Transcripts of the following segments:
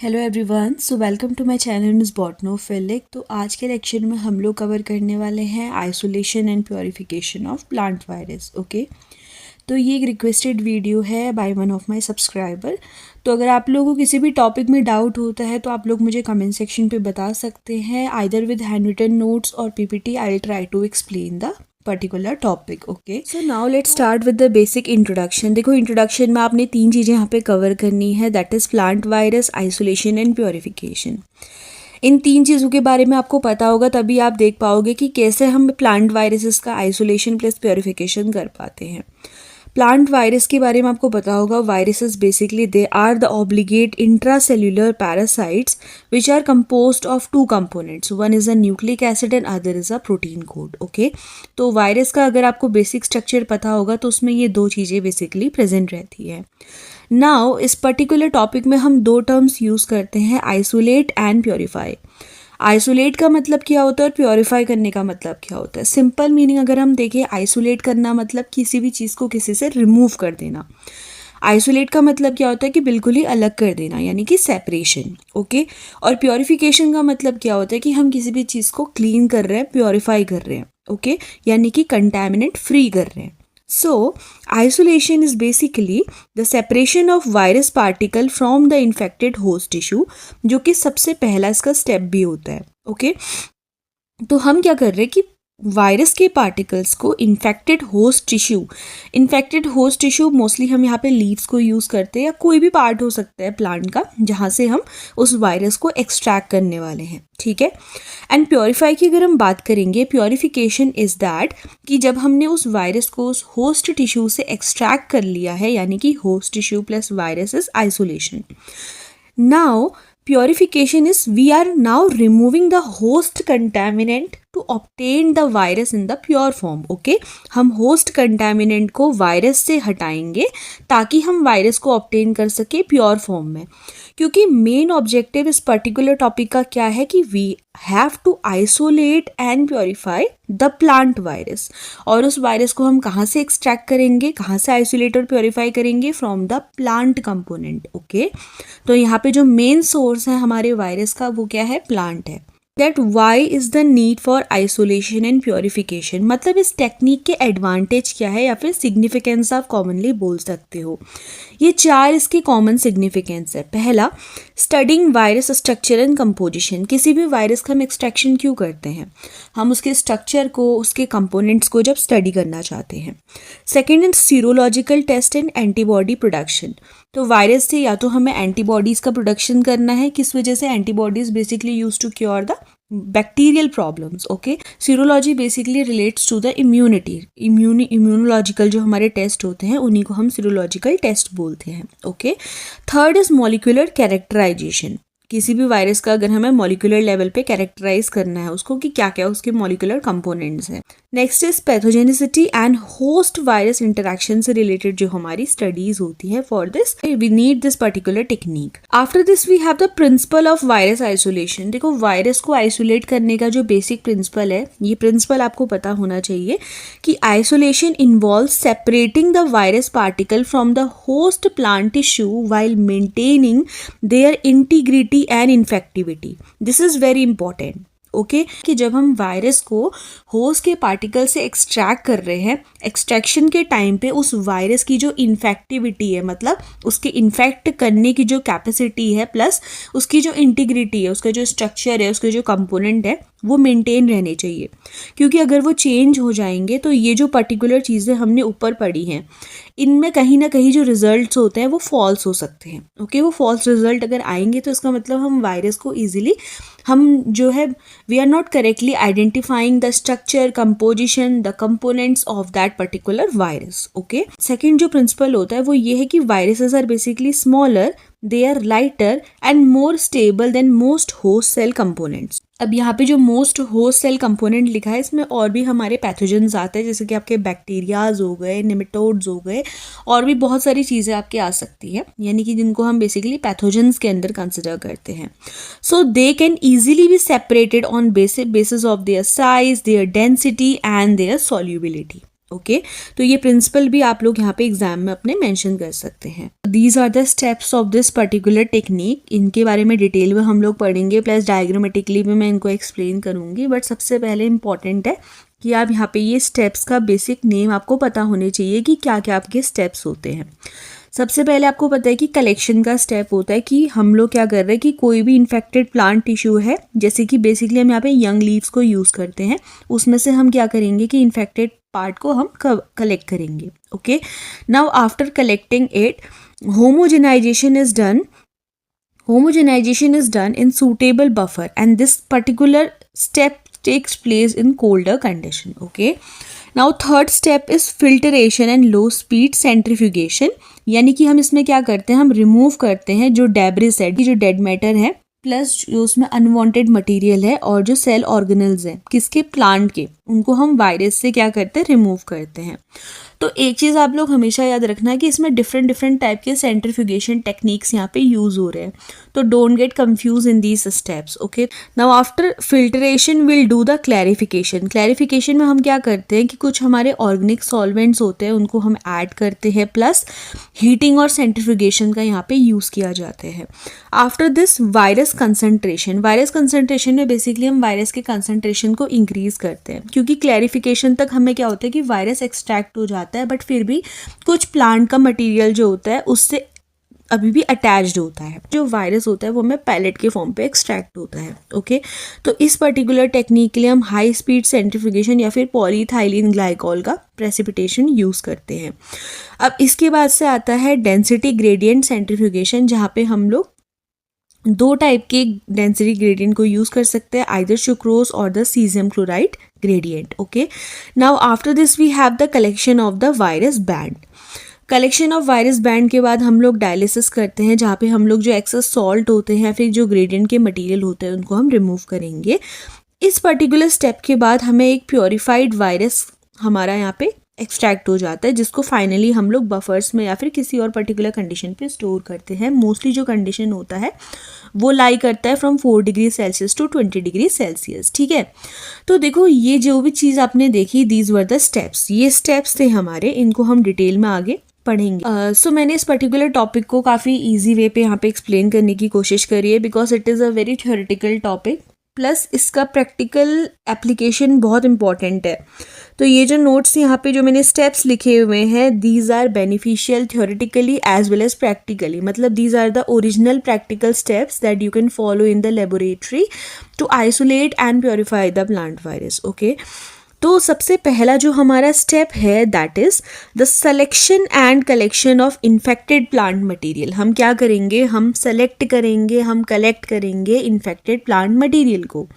Hello everyone, so welcome to my channel miss Botanophilic. तो आज के लेक्चर में हम लोग कवर करने वाले हैं isolation and purification of plant virus. Okay, तो ये एक रिक्वेस्टेड वीडियो है by one of my subscriber. तो अगर आप लोगों को किसी भी टॉपिक में डाउट होता है तो आप लोग मुझे कमेंट सेक्शन पे बता सकते हैं, either with handwritten notes और PPT. I will try to explain the particular topic. Okay, so now let's start with the basic introduction. देखो, इंट्रोडक्शन में आपने 3 चीज़ें यहाँ पे कवर करनी है, that is plant virus, isolation and purification. इन 3 चीज़ों के बारे में आपको पता होगा, तभी आप देख पाओगे कि कैसे हम प्लांट वायरसेस का आइसोलेशन प्लस प्योरिफिकेशन कर पाते हैं। प्लांट वायरस के बारे में आपको पता होगा, viruses basically they are the obligate intracellular parasites which are composed of 2 components, one is a nucleic acid and other is a protein code. Okay, तो वायरस का अगर आपको बेसिक स्ट्रक्चर पता होगा तो उसमें ये 2 चीज़ें बेसिकली प्रेजेंट रहती है। नाउ इस पर्टिकुलर टॉपिक में हम 2 टर्म्स यूज़ करते हैं, आइसोलेट एंड प्योरीफाई। आइसोलेट का मतलब क्या होता है और प्योरीफाई करने का मतलब क्या होता है? सिंपल मीनिंग अगर हम देखें, आइसोलेट करना मतलब किसी भी चीज़ को किसी से रिमूव कर देना। आइसोलेट का मतलब क्या होता है कि बिल्कुल ही अलग कर देना, यानी कि सेपरेशन। ओके, और प्योरिफिकेशन का मतलब क्या होता है कि हम किसी भी चीज़ को क्लीन कर रहे हैं, प्योरीफाई कर रहे हैं। ओके, यानी कि कंटैमिनेट फ्री कर रहे हैं। So, isolation is basically the separation of virus particle from the infected host tissue, जो कि सबसे पहला इसका स्टेप भी होता है। ओके, तो हम क्या कर रहे हैं कि वायरस के पार्टिकल्स को इन्फेक्टेड होस्ट टिश्यू मोस्टली हम यहाँ पे लीव्स को यूज़ करते हैं, या कोई भी पार्ट हो सकता है प्लांट का जहाँ से हम उस वायरस को एक्सट्रैक्ट करने वाले हैं। ठीक है, एंड प्योरीफाई की अगर हम बात करेंगे, प्योरीफिकेशन इज़ दैट कि जब हमने उस वायरस को उस होस्ट टिश्यू से एक्सट्रैक्ट कर लिया है, यानी कि host tissue plus virus is isolation. Now purification is we are now removing the host contaminant to obtain the virus in the pure form. Okay, हम host contaminant को वायरस से हटाएंगे ताकि हम वायरस को obtain कर सके प्योर फॉर्म में। क्योंकि मेन ऑब्जेक्टिव इस पर्टिकुलर टॉपिक का क्या है कि we have to isolate and purify the plant virus. और उस वायरस को हम कहाँ से एक्सट्रैक्ट करेंगे, कहाँ से आइसोलेट और प्योरीफाई करेंगे? From the plant component. Okay, तो यहाँ पे जो मेन सोर्स है हमारे वायरस का वो क्या है? प्लांट है। That why is the need for isolation and purification, मतलब इस टेक्निक के एडवांटेज क्या है या फिर सिग्निफिकेंस आप कॉमनली बोल सकते हो। ये 4 इसके कॉमन सिग्निफिकेंस है। पहला, studying virus structure and composition. किसी भी वायरस का हम एक्सट्रैक्शन क्यों करते हैं? हम उसके स्ट्रक्चर को, उसके कंपोनेंट्स को जब स्टडी करना चाहते हैं। Second is serological test and antibody production. तो वायरस से या तो हमें एंटीबॉडीज़ का प्रोडक्शन करना है, किस वजह से? Antibodies basically use to cure the bacterial problems. Okay, serology basically relates to the immunity. Immunological जो हमारे टेस्ट होते हैं उन्हीं को हम सीरोलॉजिकल टेस्ट बोलते हैं। Okay, third is molecular characterization. किसी भी वायरस का अगर हमें मॉलिक्यूलर लेवल पे कैरेक्टराइज करना है उसको कि क्या क्या उसके मॉलिक्यूलर कंपोनेंट्स हैं। Next is pathogenicity and host virus interaction से रिलेटेड जो हमारी स्टडीज होती है, for this we need this particular technique. After this we have the principle of virus isolation. देखो, वायरस को आइसोलेट करने का जो बेसिक प्रिंसिपल है, ये प्रिंसिपल आपको पता होना चाहिए कि isolation involve separating the virus particle from the host plant tissue while maintaining their integrity and infectivity. This is very important. Okay, कि जब हम वायरस को होस्ट के पार्टिकल से एक्सट्रैक्ट कर रहे हैं, एक्सट्रैक्शन के टाइम पे उस वायरस की जो इन्फेक्टिविटी है, मतलब उसके इन्फेक्ट करने की जो कैपेसिटी है, प्लस उसकी जो इंटीग्रिटी है, उसका जो स्ट्रक्चर है, उसके जो कंपोनेंट है, वो मेंटेन रहने चाहिए। क्योंकि अगर वो चेंज हो जाएंगे तो ये जो पर्टिकुलर चीज़ें हमने ऊपर पढ़ी हैं, इनमें कहीं ना कहीं जो रिजल्ट्स होते हैं वो फॉल्स हो सकते हैं। ओके, वो फॉल्स रिजल्ट अगर आएंगे तो इसका मतलब हम वायरस को ईजिली हम जो है we are not correctly identifying the structure, composition, the components of that particular virus. Okay, second जो प्रिंसिपल होता है वो ये है कि viruses are basically smaller, they are lighter and more stable than most host cell components. अब यहाँ पे जो मोस्ट होस्ट सेल कंपोनेंट लिखा है, इसमें और भी हमारे पैथोजेंस आते हैं, जैसे कि आपके बैक्टीरियाज हो गए, नेमेटोड्स हो गए, और भी बहुत सारी चीज़ें आपके आ सकती हैं, यानी कि जिनको हम बेसिकली पैथोजेंस के अंदर कंसिडर करते हैं। So they can easily be separated on basis of their size, their density and their solubility. Okay तो ये प्रिंसिपल भी आप लोग यहाँ पे एग्जाम में अपने मेंशन कर सकते हैं। These are the steps of this particular technique. इनके बारे में डिटेल में हम लोग पढ़ेंगे, प्लस डायग्रामेटिकली भी मैं इनको एक्सप्लेन करूँगी। बट सबसे पहले इंपॉर्टेंट है कि आप यहाँ पे ये स्टेप्स का बेसिक नेम आपको पता होने चाहिए कि क्या क्या आपके स्टेप्स होते हैं। सबसे पहले आपको पता है कि कलेक्शन का स्टेप होता है कि हम लोग क्या कर रहे हैं कि कोई भी इन्फेक्टेड प्लांट टिश्यू है, जैसे कि बेसिकली हम यहाँ पे यंग लीव्स को यूज़ करते हैं, उसमें से हम क्या करेंगे कि इन्फेक्टेड पार्ट को हम कलेक्ट करेंगे। Okay, now after collecting it homogenization is done. Homogenization is done in suitable buffer and this particular step takes place in colder condition. Okay. Now third step is filtration and low speed centrifugation. यानी कि हम इसमें क्या करते हैं, हम remove करते हैं जो डेब्रिस है, जो डेड मैटर है, प्लस जो उसमें अनवांटेड मटेरियल है और जो सेल ऑर्गेनल्स हैं किसके, प्लांट के, उनको हम वायरस से क्या करते हैं, रिमूव करते हैं। तो एक चीज़ आप लोग हमेशा याद रखना है कि इसमें डिफरेंट टाइप के सेंट्रीफ्यूगेशन टेक्निक्स यहाँ पे यूज़ हो रहे हैं, तो don't get confuse in these steps. Okay, now after filtration will do the clarification. Clarification में हम क्या करते हैं कि कुछ हमारे ऑर्गेनिक सॉल्वेंट्स होते हैं उनको हम ऐड करते हैं, प्लस हीटिंग और सेंट्रीफ्यूगेशन का यहाँ पे यूज़ किया जाता है। After this virus concentration. Virus concentration में बेसिकली हम वायरस के कंसंट्रेशन को इंक्रीज करते हैं, क्योंकि क्लैरिफिकेशन तक हमें क्या होता है कि वायरस एक्सट्रैक्ट हो जाता है, बट फिर भी कुछ प्लांट का मटेरियल जो होता है उससे अभी भी अटैच्ड होता है। जो वायरस होता है वो हमें पैलेट के फॉर्म पे एक्सट्रैक्ट होता है। ओके, तो इस पर्टिकुलर टेक्निक के लिए हम हाई स्पीड सेंट्रीफ्यूगेशन या फिर पॉलीथाइलिन ग्लाइकॉल का प्रेसिपिटेशन यूज़ करते हैं। अब इसके बाद से आता है डेंसिटी ग्रेडियंट सेंट्रीफ्यूगेशन, जहाँ पे हम लोग दो टाइप के डेंसिटी ग्रेडियंट को यूज़ कर सकते हैं, either sucrose or the caesium chloride gradient. Okay, now after this we have the collection of the virus band. Collection of virus band के बाद हम लोग डायलिसिस करते हैं, जहाँ पे हम लोग जो एक्सेस सॉल्ट होते हैं, फिर जो ग्रेडियंट के मटेरियल होते हैं उनको हम रिमूव करेंगे। इस पर्टिकुलर स्टेप के बाद हमें एक प्योरीफाइड वायरस हमारा यहाँ पे एक्सट्रैक्ट हो जाता है, जिसको फाइनली हम लोग बफर्स में या फिर किसी और पर्टिकुलर कंडीशन पे स्टोर करते हैं। मोस्टली जो कंडीशन होता है वो लाई करता है from 4 degree Celsius to 20 degree Celsius. ठीक है, तो देखो ये जो भी चीज़ आपने देखी, दीज वर द स्टेप्स, ये स्टेप्स थे हमारे, इनको हम डिटेल में आगे पढ़ेंगे। सो मैंने इस पर्टिकुलर टॉपिक को काफ़ी ईजी वे पे यहाँ पे एक्सप्लेन करने की कोशिश करी है, because it is a very theoretical topic, plus इसका प्रैक्टिकल एप्लीकेशन बहुत इंपॉर्टेंट है। तो ये जो नोट्स यहाँ पे जो मैंने स्टेप्स लिखे हुए हैं, these are beneficial theoretically as well as practically, मतलब these are the original practical steps that you can follow in the laboratory to isolate and purify the plant virus. Okay, तो सबसे पहला जो हमारा स्टेप है that is the selection and collection of infected plant material. हम क्या करेंगे, हम सेलेक्ट करेंगे, हम कलेक्ट करेंगे इन्फेक्टेड प्लांट मटेरियल को।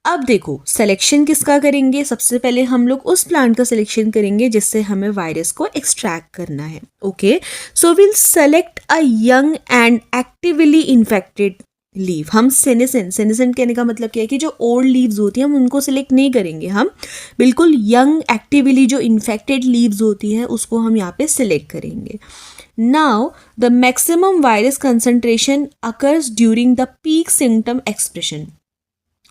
अब देखो सिलेक्शन किसका करेंगे, सबसे पहले हम लोग उस प्लांट का सिलेक्शन करेंगे जिससे हमें वायरस को एक्सट्रैक्ट करना है। Okay, so will select a young and actively infected leave. हम सेनेसेंट कहने का मतलब क्या है कि जो ओल्ड लीव्स होती हैं हम उनको सिलेक्ट नहीं करेंगे, हम बिल्कुल यंग एक्टिवली जो इन्फेक्टेड लीव्स होती हैं उसको हम यहाँ पे सिलेक्ट करेंगे। Now the maximum virus concentration occurs during the peak symptom expression,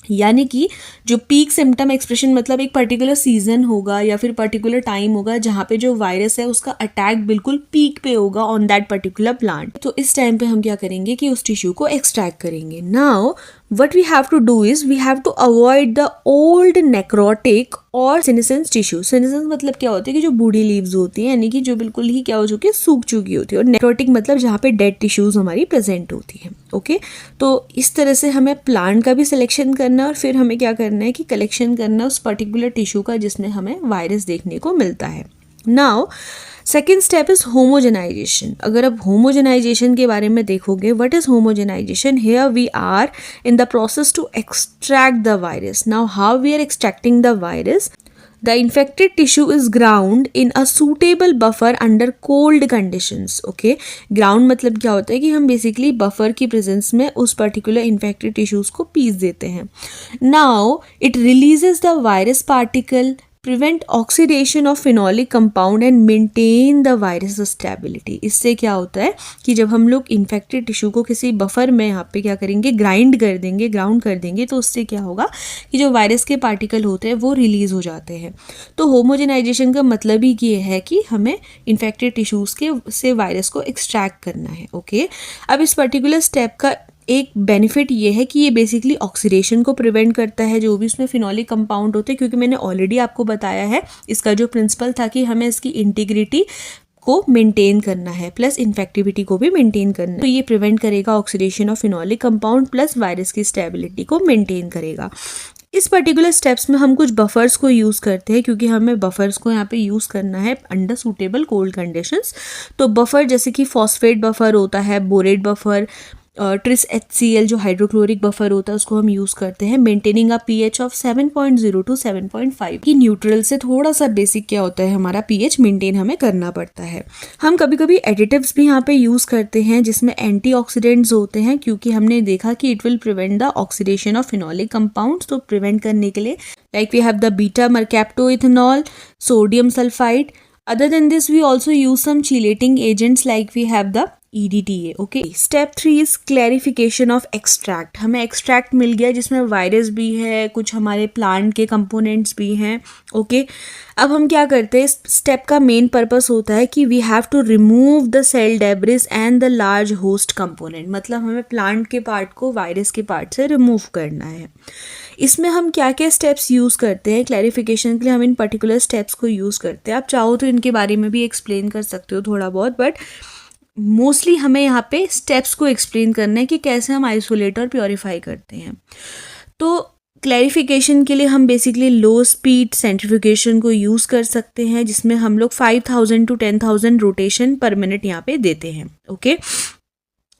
यानी कि जो पीक सिम्टम एक्सप्रेशन मतलब एक पर्टिकुलर सीजन होगा या फिर पर्टिकुलर टाइम होगा जहाँ पे जो वायरस है उसका अटैक बिल्कुल पीक पे होगा ऑन दैट पर्टिकुलर प्लांट। तो इस टाइम पे हम क्या करेंगे कि उस टिश्यू को एक्सट्रैक्ट करेंगे। Now what we have to do is we have to avoid the old necrotic और senescence tissue। senescence मतलब क्या होती है कि जो बूढ़ी लीव्स होती हैं, यानी कि जो बिल्कुल ही क्या हो चुकी है, सूख चुकी होती है, और necrotic मतलब जहाँ पे डेड टिश्यूज हमारी प्रेजेंट होती हैं। ओके, तो इस तरह से हमें प्लांट का भी सिलेक्शन करना है और फिर हमें क्या करना है कि कलेक्शन करना है उस पर्टिकुलर टिश्यू का जिसमें हमें वायरस देखने को मिलता है। Now second step is homogenization. अगर आप होमोजेनाइजेशन के बारे में देखोगे, what is homogenization, here we are in the process to extract the virus. Now how we are extracting the virus, the infected tissue is ground in a suitable buffer under cold conditions. Okay, ground मतलब क्या होता है कि हम basically buffer की presence में उस particular infected tissues को पीस देते हैं। Now it releases the virus particle prevent oxidation of phenolic compound and maintain the virus stability. इससे क्या होता है कि जब हम लोग इन्फेक्टेड टिश्यू को किसी बफर में यहाँ पे क्या करेंगे, ग्राउंड कर देंगे, तो उससे क्या होगा कि जो वायरस के पार्टिकल होते हैं वो रिलीज हो जाते हैं। तो होमोजेनाइजेशन का मतलब ही ये है कि हमें इन्फेक्टेड टिश्यूज़ के से वायरस को एक्सट्रैक्ट करना है। ओके, अब इस पर्टिकुलर स्टेप का एक बेनिफिट ये है कि ये बेसिकली ऑक्सीडेशन को प्रिवेंट करता है, जो भी उसमें फिनोलिक कंपाउंड होते हैं, क्योंकि मैंने ऑलरेडी आपको बताया है इसका जो प्रिंसिपल था कि हमें इसकी इंटीग्रिटी को मेंटेन करना है प्लस इन्फेक्टिविटी को भी मेंटेन करना है। तो ये प्रिवेंट करेगा oxidation of phenolic compound plus virus की स्टेबिलिटी को मेंटेन करेगा। इस पर्टिकुलर स्टेप्स में हम कुछ बफर्स को यूज़ करते हैं, क्योंकि हमें बफर्स को यहाँ पे यूज़ करना है अंडर सूटेबल कोल्ड कंडीशंस। तो बफर जैसे कि फॉस्फेट बफर होता है, बोरेट बफर, ट्रिस HCl जो हाइड्रोक्लोरिक बफर होता है उसको हम यूज़ करते हैं, maintaining a pH of 7.0 to 7.5 की न्यूट्रल से थोड़ा सा बेसिक क्या होता है हमारा pH मेंटेन हमें करना पड़ता है। हम कभी कभी एडिटिव्स भी यहाँ पे यूज़ करते हैं जिसमें एंटीऑक्सीडेंट्स होते हैं, क्योंकि हमने देखा कि it will prevent the oxidation of phenolic compounds. तो प्रिवेंट करने के लिए like we have the beta mercaptoethanol, sodium sulphide. Other than this, we also use some chelating agents like we have the EDTA. Okay. Step 3 is clarification of extract. हमें extract मिल गया जिसमें virus भी है, कुछ हमारे प्लांट के components भी हैं। ओके, अब हम क्या करते हैं, इस स्टेप का मेन पर्पस होता है कि we have to remove the cell debris and the large host component. मतलब हमें प्लांट के पार्ट को वायरस के पार्ट से रिमूव करना है। इसमें हम क्या क्या स्टेप्स यूज़ करते हैं क्लैरिफिकेशन के लिए, हम इन पर्टिकुलर स्टेप्स को यूज़ करते हैं। आप चाहो तो इनके बारे में भी एक्सप्लेन कर सकते हो थोड़ा बहुत, बट मोस्टली हमें यहाँ पे स्टेप्स को एक्सप्लेन करना है कि कैसे हम आइसोलेट और प्योरीफाई करते हैं। तो क्लैरिफिकेशन के लिए हम बेसिकली लो स्पीड सेंट्रीफ्यूगेशन को यूज़ कर सकते हैं, जिसमें हम लोग 5000 टू 10,000 रोटेशन पर मिनट यहाँ पे देते हैं। Okay,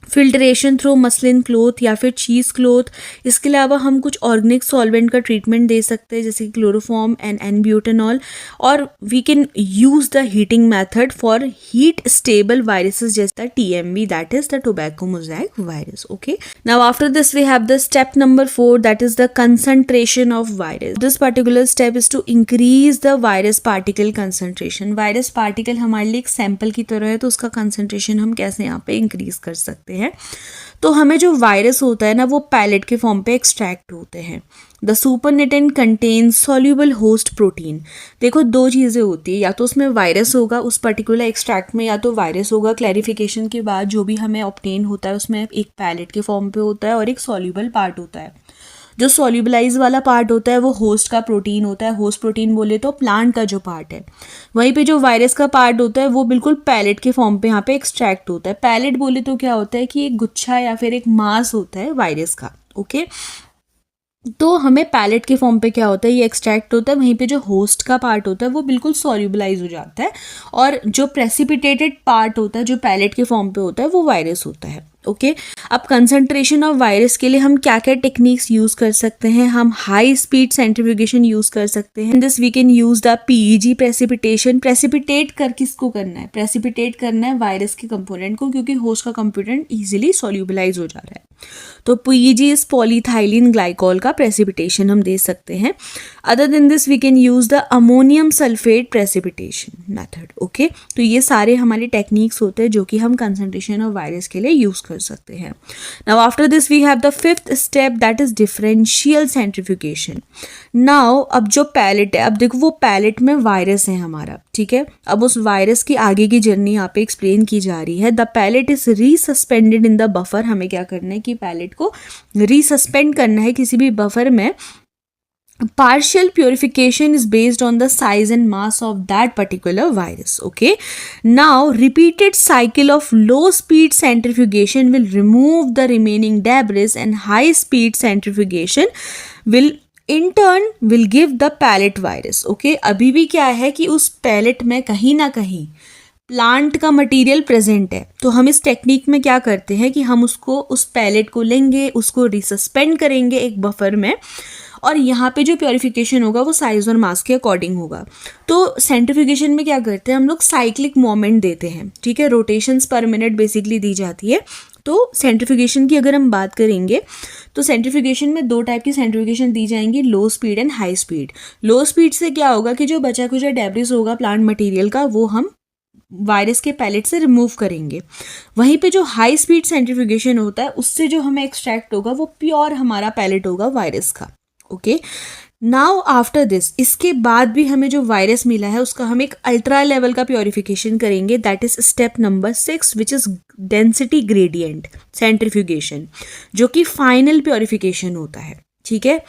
filtration through muslin cloth या फिर चीज़ क्लोथ। इसके अलावा हम कुछ ऑर्गेनिक सॉल्वेंट का ट्रीटमेंट दे सकते हैं जैसे कि क्लोरोफॉर्म एंड एन-ब्यूटेनॉल, और we can use the heating method for heat stable viruses जैसे TMV, that is the tobacco mosaic virus. Okay, now after this we have the step number 4, that is the concentration of virus. This particular step is to increase the virus particle concentration. Virus particle हमारे लिए एक sample की तरह है, तो उसका concentration हम कैसे यहाँ पे इंक्रीज कर सकते हैं। तो हमें जो वायरस होता है ना वो पैलेट के फॉर्म पे एक्सट्रैक्ट होते हैं। The supernatant contains soluble host protein. देखो दो चीज़ें होती है, या तो उसमें वायरस होगा उस पर्टिकुलर एक्सट्रैक्ट में, या तो वायरस होगा क्लैरिफिकेशन के बाद जो भी हमें ऑब्टेन होता है उसमें एक पैलेट के फॉर्म पे होता है और एक सॉल्यूबल पार्ट होता है। जो सॉल्यूबलाइज वाला पार्ट होता है वो होस्ट का प्रोटीन होता है। होस्ट प्रोटीन बोले तो प्लांट का जो पार्ट है। वहीं पे जो वायरस का पार्ट होता है वो बिल्कुल पैलेट के फॉर्म पे यहाँ पे एक्सट्रैक्ट होता है। पैलेट बोले तो क्या होता है कि एक गुच्छा या फिर एक मास होता है वायरस का। ओके, तो हमें पैलेट के फॉर्म पे क्या होता है, ये एक्सट्रैक्ट होता है। वहीं पे जो होस्ट का पार्ट होता है वो बिल्कुल सॉल्यूबलाइज हो जाता है, और जो प्रेसिपिटेटेड पार्ट होता है जो पैलेट के फॉर्म पे होता है वो वायरस होता है। ओके, अब कंसंट्रेशन ऑफ वायरस के लिए हम क्या क्या टेक्निक्स यूज़ कर सकते हैं। हम हाई स्पीड सेंट्रीफ्यूगेशन यूज़ कर सकते हैं। This we can use the PEG precipitation. Precipitate कर किसको करना है, प्रेसिपिटेट करना है वायरस के कंपोनेंट को, क्योंकि होस्ट का कंपोनेंट ईजिली सॉल्यूबलाइज हो जा रहा है। तो PEG इज पॉलीथाइलिन ग्लाइकॉल का प्रेसिपिटेशन हम दे सकते हैं। Other than this we can use the ammonium sulphate precipitation method. Okay, तो ये सारे हमारे टेक्निक्स होते हैं जो कि हम कंसंट्रेशन ऑफ वायरस के लिए यूज़ कर सकते हैं। Now after this we have the fifth step, that is differential centrifugation. Now अब जो पैलेट है, अब देखो वो पैलेट में वायरस है हमारा, ठीक है। अब उस वायरस की आगे की जर्नी यहाँ पे एक्सप्लेन की जा रही है। The pellet is resuspended in the buffer. हमें क्या करना है कि पैलेट को रीसस्पेंड करना है किसी भी बफर में। Partial purification is based on the size and mass of that particular virus. Okay, now repeated cycle of low speed centrifugation will remove the remaining debris, and high speed centrifugation will in turn will give the pellet virus. Okay, अभी भी क्या है कि उस palette में कहीं ना कहीं प्लांट का मटेरियल प्रेजेंट है। तो हम इस टेक्निक में क्या करते हैं कि हम उसको उस पैलेट को लेंगे, उसको रिसस्पेंड करेंगे एक बफर में, और यहाँ पे जो प्योरीफिकेशन होगा वो साइज और मास के अकॉर्डिंग होगा। तो सेंट्रीफ्यूगेशन में क्या करते हैं हम लोग, साइक्लिक मोमेंट देते हैं, ठीक है। रोटेशंस पर मिनट बेसिकली दी जाती है। तो सेंट्रीफ्यूगेशन की अगर हम बात करेंगे तो सेंट्रीफ्यूगेशन में 2 टाइप की सेंट्रीफ्यूगेशन दी जाएंगी, लो speed and high speed. Low speed से क्या होगा कि जो बचा खुचा डेब्रिस होगा प्लांट मटेरियल का वो हम वायरस के पैलेट से रिमूव करेंगे। वहीं पे जो हाई स्पीड सेंट्रीफ्यूगेशन होता है उससे जो हमें एक्सट्रैक्ट होगा वो प्योर हमारा पैलेट होगा वायरस का। ओके, नाउ आफ्टर दिस, इसके बाद भी हमें जो वायरस मिला है उसका हम एक अल्ट्रा लेवल का प्योरिफिकेशन करेंगे, that is step number 6 which is density gradient centrifugation, जो कि फाइनल प्योरिफिकेशन होता है। ठीक है,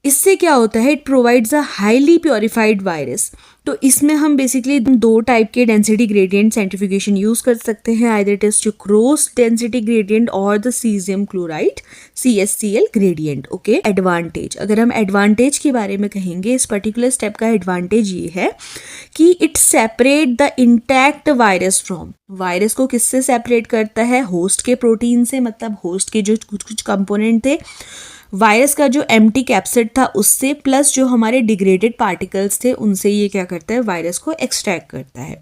इससे क्या होता है, it provides a highly purified virus. तो इसमें हम बेसिकली 2 टाइप के डेंसिटी ग्रेडियंट सेंट्रीफ्यूगेशन यूज कर सकते हैं, either it is sucrose density gradient और the caesium chloride CaCl gradient. Okay, advantage, अगर हम एडवांटेज के बारे में कहेंगे, इस पर्टिकुलर स्टेप का एडवांटेज ये है कि it separate the intact virus from, virus को किससे सेपरेट करता है, होस्ट के प्रोटीन से, मतलब होस्ट के जो कुछ कंपोनेंट थे, वायरस का जो एम्प्टी कैप्सिड था उससे, प्लस जो हमारे डिग्रेडेड पार्टिकल्स थे उनसे ये क्या करता है, वायरस को एक्सट्रैक्ट करता है।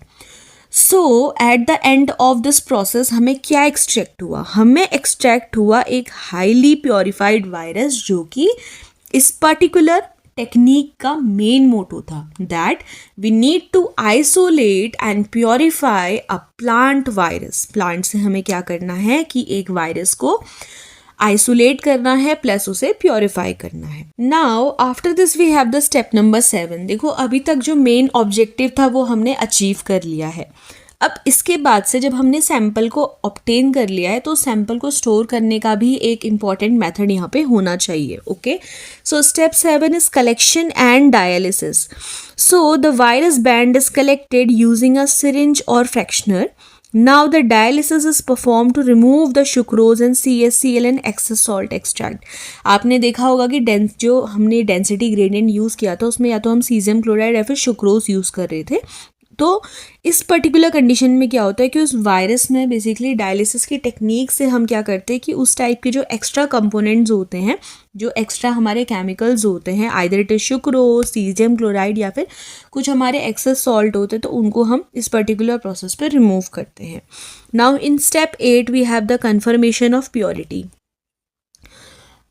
So at the end of this process हमें क्या एक्सट्रैक्ट हुआ, हमें एक्सट्रैक्ट हुआ एक हाईली प्योरिफाइड वायरस, जो कि इस पर्टिकुलर टेक्निक का मेन मोटो था, that we need to isolate and purify a plant virus. Plant से हमें क्या करना है कि एक वायरस को आइसोलेट करना है प्लस उसे प्योरीफाई करना है। Now after this we have the step number 7। देखो अभी तक जो मेन ऑब्जेक्टिव था वो हमने अचीव कर लिया है। अब इसके बाद से जब हमने सैंपल को ऑब्टेन कर लिया है तो सैंपल को स्टोर करने का भी एक इम्पॉर्टेंट मेथड यहाँ पे होना चाहिए। Okay, so step 7 is collection and dialysis. So the virus band is collected using a syringe और फ्रैक्शनर। Now the dialysis is performed to remove the sucrose and CaCl and excess salt extract. आपने देखा होगा कि जो हमने density gradient use किया था उसमें या तो हम सीजियम क्लोराइड या फिर सुक्रोज यूज़ कर रहे थे। तो इस पर्टिकुलर कंडीशन में क्या होता है कि उस वायरस में बेसिकली डायलिसिस की टेक्निक से हम क्या करते हैं कि उस टाइप के जो एक्स्ट्रा कंपोनेंट्स होते हैं, जो एक्स्ट्रा हमारे केमिकल्स होते हैं, either it is sucrose, caesium chloride या फिर कुछ हमारे एक्सेस सॉल्ट होते हैं, तो उनको हम इस पर्टिकुलर प्रोसेस पे रिमूव करते हैं। Now in step 8 we have the confirmation of purity.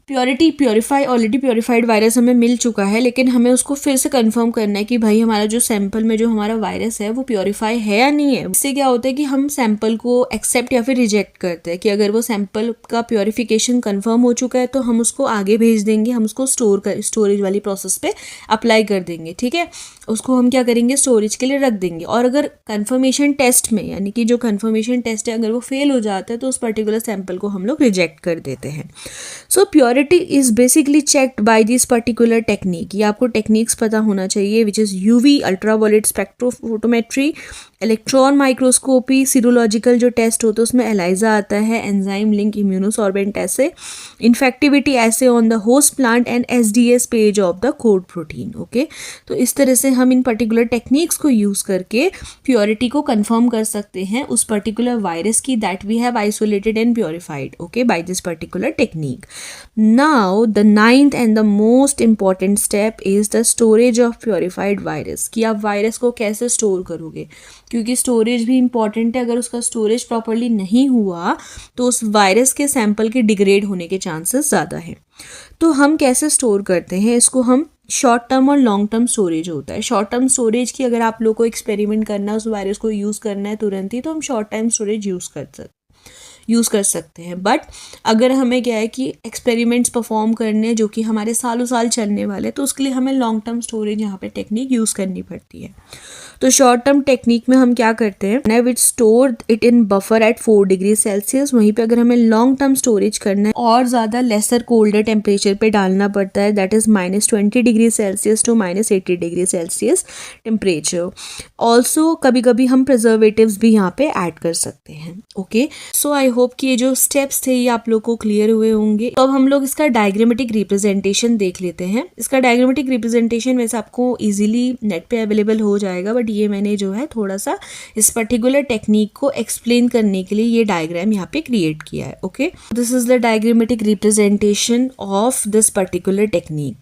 Purify already purified virus हमें मिल चुका है, लेकिन हमें उसको फिर से कंफर्म करना है कि भाई हमारा जो सैंपल में जो हमारा वायरस है वो प्योरीफाई है या नहीं है। इससे क्या होता है कि हम सैंपल को एक्सेप्ट या फिर रिजेक्ट करते हैं कि अगर वो सैंपल का प्योरीफिकेशन कंफर्म हो चुका है तो हम उसको आगे भेज देंगे, हम उसको स्टोरेज वाली प्रोसेस पे अप्लाई कर देंगे। ठीक है, उसको हम क्या करेंगे, स्टोरेज के लिए रख देंगे। और अगर कंफर्मेशन टेस्ट में, यानी कि जो कंफर्मेशन टेस्ट है, अगर वो फेल हो जाता है तो उस पर्टिकुलर सैंपल को हम लोग रिजेक्ट कर देते हैं। So purity is basically checked by this particular technique. ये आपको टेक्निक्स पता होना चाहिए, which is UV ultraviolet spectrophotometry, electron microscopy, serological जो टेस्ट होता है उसमें एलाइजा आता है, enzyme link immunosorbent assay, infectivity assay on the host plant and SDS PAGE of the coat protein. Okay, तो इस तरह से हम इन पर्टिकुलर टेक्निक्स को यूज़ करके प्योरिटी को कंफर्म कर सकते हैं उस पर्टिकुलर वायरस की, that we have isolated and purified, okay, by this particular technique. Now the 9th and the most important step is the storage of purified virus, कि आप वायरस को कैसे स्टोर करोगे, क्योंकि स्टोरेज भी इंपॉर्टेंट है। अगर उसका स्टोरेज प्रॉपरली नहीं हुआ तो उस वायरस के सैंपल के डिग्रेड होने के चांसेस ज़्यादा हैं। तो हम कैसे स्टोर करते हैं इसको, हम शॉर्ट टर्म और लॉन्ग टर्म स्टोरेज होता है। शॉर्ट टर्म स्टोरेज की अगर आप लोग को एक्सपेरिमेंट करना है, उस वायरस को यूज़ करना है तुरंत ही, तो हम शॉर्ट टाइम स्टोरेज यूज़ कर सकते हैं। बट अगर हमें क्या है कि एक्सपेरिमेंट्स परफॉर्म करने जो कि हमारे सालों साल चलने वाले, तो उसके लिए हमें लॉन्ग टर्म स्टोरेज यहाँ पे टेक्निक यूज़ करनी पड़ती है। तो शॉर्ट टर्म टेक्निक में हम क्या करते हैं, which store it in buffer at 4 degree Celsius. वहीं पे अगर हमें लॉन्ग टर्म स्टोरेज करना है और ज़्यादा लेसर कोल्डर टेम्परेचर पे डालना पड़ता है, that is -20 degree Celsius to -80 degree Celsius temperature. Also कभी कभी हम प्रिजर्वेटिव्स भी यहाँ पे ऐड कर सकते हैं। ओके, सो आई होप कि ये जो स्टेप्स थे ये आप लोग को क्लियर हुए होंगे। तो अब हम लोग इसका डायग्रामेटिक रिप्रेजेंटेशन देख लेते हैं। इसका डायग्रामेटिक रिप्रेजेंटेशन वैसे आपको इजीली नेट पे अवेलेबल हो जाएगा, बट ये मैंने जो है थोड़ा सा इस पर्टिकुलर टेक्निक को एक्सप्लेन करने के लिए ये डायग्राम यहाँ पे क्रिएट किया है। Okay, this is the diagrammatic representation of this particular technique.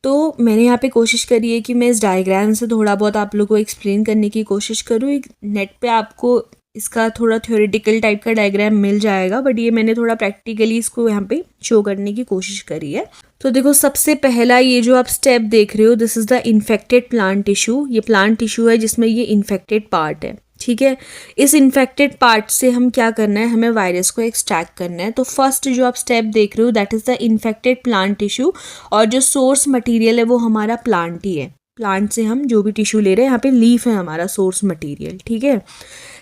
तो मैंने यहाँ पे कोशिश करी है कि मैं इस डायग्राम से थोड़ा बहुत आप लोग को एक्सप्लेन करने की कोशिश करूँ। नेट पे आपको इसका थोड़ा थ्योरेटिकल टाइप का डायग्राम मिल जाएगा, बट ये मैंने थोड़ा प्रैक्टिकली इसको यहाँ पे शो करने की कोशिश करी है। तो देखो सबसे पहला ये जो आप स्टेप देख रहे हो, this is the infected plant tissue. ये प्लांट टिश्यू है जिसमें ये इन्फेक्टेड पार्ट है, ठीक है। इस इन्फेक्टेड पार्ट से हम क्या करना है, हमें वायरस को एक्सट्रैक्ट करना है। तो फर्स्ट जो आप स्टेप देख रहे हो that is the infected plant tissue, और जो सोर्स मटेरियल है वो हमारा प्लांट ही है। प्लांट से हम जो भी टिश्यू ले रहे हैं, यहाँ पे लीफ है हमारा सोर्स मटेरियल, ठीक है।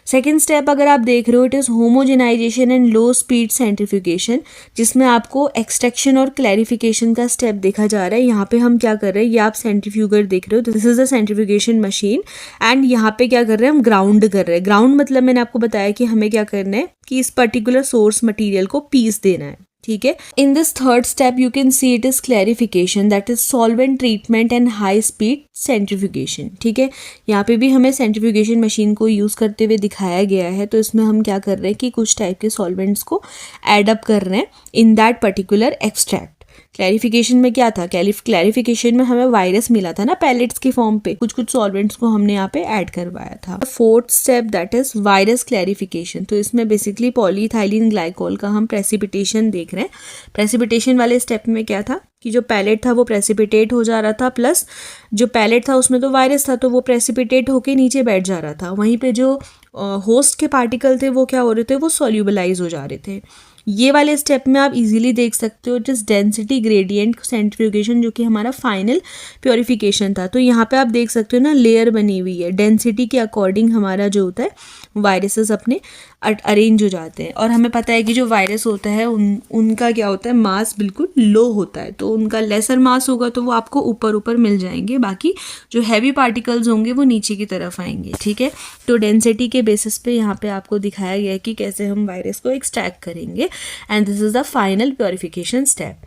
सेकेंड स्टेप अगर आप देख रहे हो, it is homogenization and low speed centrifugation, जिसमें आपको एक्सट्रैक्शन और क्लैरिफिकेशन का स्टेप देखा जा रहा है। यहाँ पे हम क्या कर रहे हैं, ये आप सेंट्रीफ्यूगर देख रहे हो, this is the centrifugation machine, and यहाँ पे क्या कर रहे हैं, हम ग्राउंड कर रहे हैं। ग्राउंड मतलब मैंने आपको बताया कि हमें क्या करना है कि इस पर्टिकुलर सोर्स मटीरियल को पीस देना है, ठीक है। In this third step you can see it is clarification, that is solvent treatment and high speed centrifugation, ठीक है। यहाँ पे भी हमें सेंट्रीफ्यूगेशन मशीन को यूज़ करते हुए दिखाया गया है। तो इसमें हम क्या कर रहे हैं कि कुछ टाइप के सॉल्वेंट्स को एड अप कर रहे हैं in that particular extract. Clarification में क्या था, क्लैरिफिकेशन में हमें वायरस मिला था ना पैलेट्स के फॉर्म पे, कुछ कुछ सॉल्वेंट्स को हमने यहाँ पे ऐड करवाया था। Fourth step that is virus clarification. तो इसमें बेसिकली पॉलीइथाइलिन ग्लाइकोल का हम प्रेसिपिटेशन देख रहे हैं। प्रेसिपिटेशन वाले स्टेप में क्या था कि जो पैलेट था वो प्रेसिपिटेट हो जा रहा था, प्लस जो पैलेट था उसमें तो वायरस था तो वो प्रेसिपिटेट होके नीचे बैठ जा रहा था। वहीं पे जो होस्ट के पार्टिकल थे वो क्या हो रहे थे, वो सॉल्यूबलाइज हो जा रहे थे। ये वाले स्टेप में आप इजीली देख सकते हो जिस डेंसिटी ग्रेडियंट सेंट्रीफ्यूगेशन, जो कि हमारा फाइनल प्योरीफिकेशन था। तो यहाँ पे आप देख सकते हो ना, लेयर बनी हुई है, डेंसिटी के अकॉर्डिंग हमारा जो होता है वायरसेस अपने अरेंज हो जाते हैं। और हमें पता है कि जो वायरस होता है उनका क्या होता है, मास बिल्कुल लो होता है। तो उनका लेसर मास होगा तो वो आपको ऊपर ऊपर मिल जाएंगे, बाकी जो हैवी पार्टिकल्स होंगे वो नीचे की तरफ आएंगे, ठीक है। तो डेंसिटी के बेसिस पे यहाँ पे आपको दिखाया गया है कि कैसे हम वायरस को एक्सट्रैक्ट करेंगे, and this is the final purification step.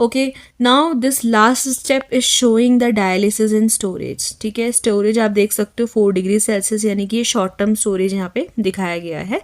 Okay, now this last step is showing the dialysis in storage, ठीक है। स्टोरेज आप देख सकते हो 4 डिग्री सेल्सियस, यानी कि ये शॉर्ट टर्म स्टोरेज यहाँ पे दिखाया गया है।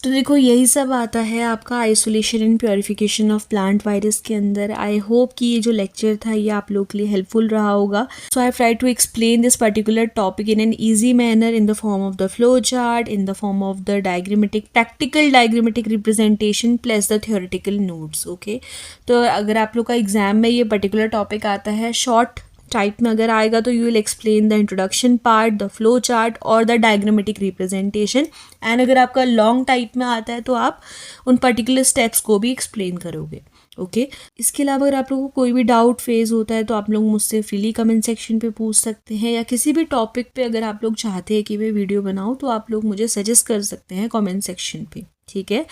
तो देखो यही सब आता है आपका isolation and purification of plant virus के अंदर। आई होप कि ये जो लेक्चर था ये आप लोगों के लिए हेल्पफुल रहा होगा। So I try to explain this particular topic in an easy manner in the form of the flow chart, in the form of the diagrammatic, practical diagrammatic representation plus the theoretical notes, okay. तो अगर आप लोग का exam में ये particular topic आता है short type में अगर आएगा तो you will explain the introduction part, the flow chart और द डायग्रामेटिक रिप्रेजेंटेशन, एंड अगर आपका लॉन्ग टाइप में आता है तो आप उन पर्टिकुलर स्टेप्स को भी एक्सप्लेन करोगे, ओके। इसके अलावा अगर आप लोगों को कोई भी डाउट फेस होता है तो आप लोग मुझसे फ्रीली कमेंट सेक्शन पे पूछ सकते हैं, या किसी भी टॉपिक पे अगर आप लोग चाहते हैं कि मैं वीडियो बनाऊँ तो आप लोग मुझे सजेस्ट कर सकते हैं कमेंट सेक्शन पे, ठीक है।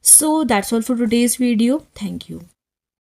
So that's all for today's video, thank you.